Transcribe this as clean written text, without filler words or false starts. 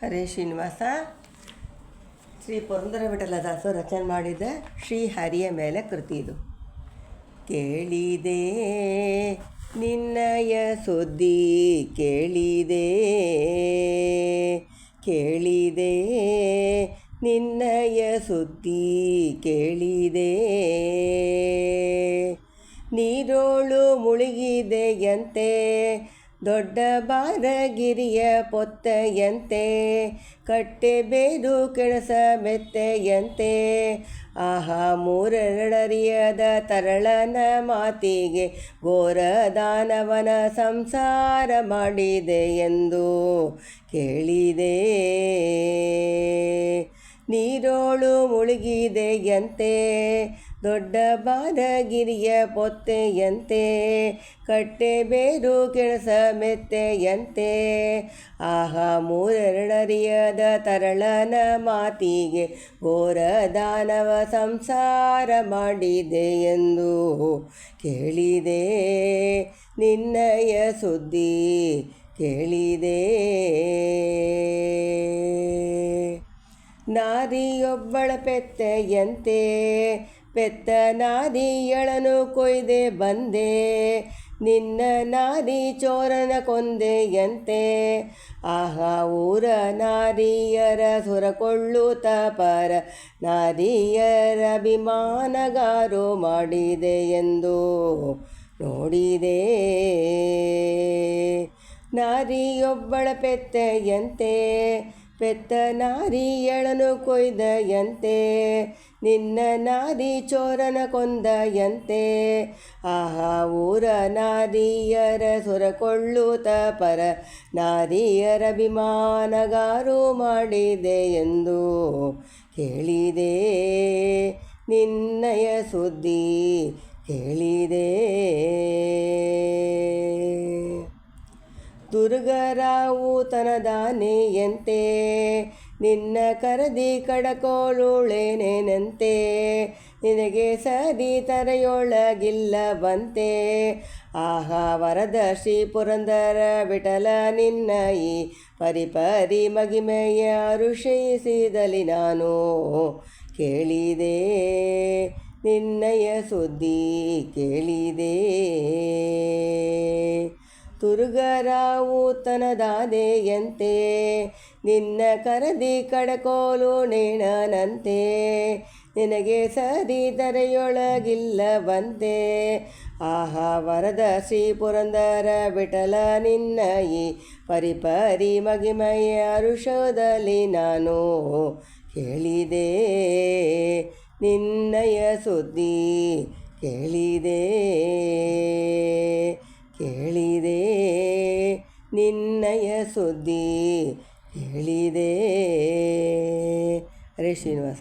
ಹರೇ ಶ್ರೀನಿವಾಸ. ಶ್ರೀ ಪುರಂದರ ವಿಠಲದಾಸರು ರಚನೆ ಮಾಡಿದ ಶ್ರೀ ಹರಿಯ ಮೇಲೆ ಕೃತಿ ಇದು. ಕೇಳಿದೆ ನಿನ್ನಯ ಸುದ್ದಿ ಕೇಳಿದೆ, ಕೇಳಿದೆ ನಿನ್ನಯ ಸುದ್ದಿ ಕೇಳಿದೆ, ನೀರೋಳು ಮುಳುಗಿದೆಯಂತೆ ದೊಡ್ಡ ಬಾರಗಿರಿಯ ಪೊತ್ತೆಯಂತೆ, ಕಟ್ಟೆ ಬೇರು ಕೆಣಸ ಮೆತ್ತೆಯಂತೆ, ಆಹಾ ಮೂರೆರಡರಿಯದ ತರಳನ ಮಾತಿಗೆ ಘೋರ ದಾನವನ ಸಂಸಾರ ಮಾಡಿದೆ ಎಂದು ಕೇಳಿದೆ. ನೀರೋಳು ಮುಳುಗಿದೆಯಂತೆ ದೊಡ್ಡ ಬಾರಗಿರಿಯ ಪೊತ್ತೆಯಂತೆ, ಕಟ್ಟೆ ಬೇರು ಕೆಣಸ ಮೆತ್ತೆಯಂತೆ, ಆಹಾ ಮೂರೆರಡರಿಯದ ತರಳನ ಮಾತಿಗೆ ಘೋರ ದಾನವ ಸಂಸಾರ ಮಾಡಿದೆ ಎಂದು ಕೇಳಿದೆ. ನಿನ್ನಯ ಸುದ್ದಿ ಕೇಳಿದೆ. ನಾರಿಯೊಬ್ಬಳ ಪೆತ್ತೆಯಂತೆ ಪೆತ್ತ ನಾರಿಯಳನು ಕೊಯ್ದೆ ಬಂದೆ, ನಿನ್ನ ನಾರಿ ಚೋರನ ಕೊಂದೆಯಂತೆ, ಆಹಾ ಊರ ನಾರಿಯರ ಸುರಕೊಳ್ಳುತ್ತ ಪರ ನಾರಿಯರ ಅಭಿಮಾನಗಾರು ಮಾಡಿದೆ ಎಂದು ನೋಡಿದೆ. ನಾರಿಯೊಬ್ಬಳ ಪೆತ್ತೆಯಂತೆ ಪೆತ್ತ ನಾರಿಯಳನು ಕೊಯ್ದೆಯಂತೆ, ನಿನ್ನ ನಾರಿ ಚೋರನ ಕೊಂದೆಯಂತೆ, ಆಹಾ ಊರ ನಾರಿಯರ ಸುರಕೊಳ್ಳುತ್ತ ಪರ ನಾರಿಯರ ಅಭಿಮಾನಗಾರು ಮಾಡಿದೆ ಎಂದು ಕೇಳಿದೆ. ನಿನ್ನಯ ಸುದ್ದಿ ಕೇಳಿದೆ. ದುರ್ಗರಾವು ತನದಾನೆಯಂತೆ ನಿನ್ನ ಕರದಿ ಕಡಕೋಲುಳೇನೇನಂತೆ, ನಿನಗೆ ಸದಿ ತರೆಯೊಳಗಿಲ್ಲವಂತೆ, ಆಹಾ ವರದ ಶ್ರೀ ಪುರಂದರ ವಿಠಲ ನಿನ್ನ ಈ ಪರಿಪರಿ ಮಗಿಮೆಯ ಋಷಿಸಿದಲಿ ನಾನು ಕೇಳಿದೆ. ನಿನ್ನಯ ಸುದ್ದಿ ಕೇಳಿದೆ. ತುರುಗರಾವು ತನದಾದೆಯಂತೆ ನಿನ್ನ ಕರದಿ ಕಡಕೋಲು ನೇಣನಂತೆ, ನಿನಗೆ ಸದಿ ತರೆಯೊಳಗಿಲ್ಲವಂತೆ, ಆಹಾ ವರದ ಶ್ರೀ ಪುರಂದರ ವಿಠಲ ನಿನ್ನ ಈ ಪರಿಪರಿ ಮಗಿಮೆಯ ಋಷದಲ್ಲಿ ನಾನು ಕೇಳಿದೆ. ನಿನ್ನಯ ಸುದ್ದಿ ಕೇಳಿದೆ. ಕೇಳಿದೆ ನಿನ್ನಯ ಸುದ್ದಿ ಕೇಳಿದೆ. ಹರೇ ಶ್ರೀನಿವಾಸ.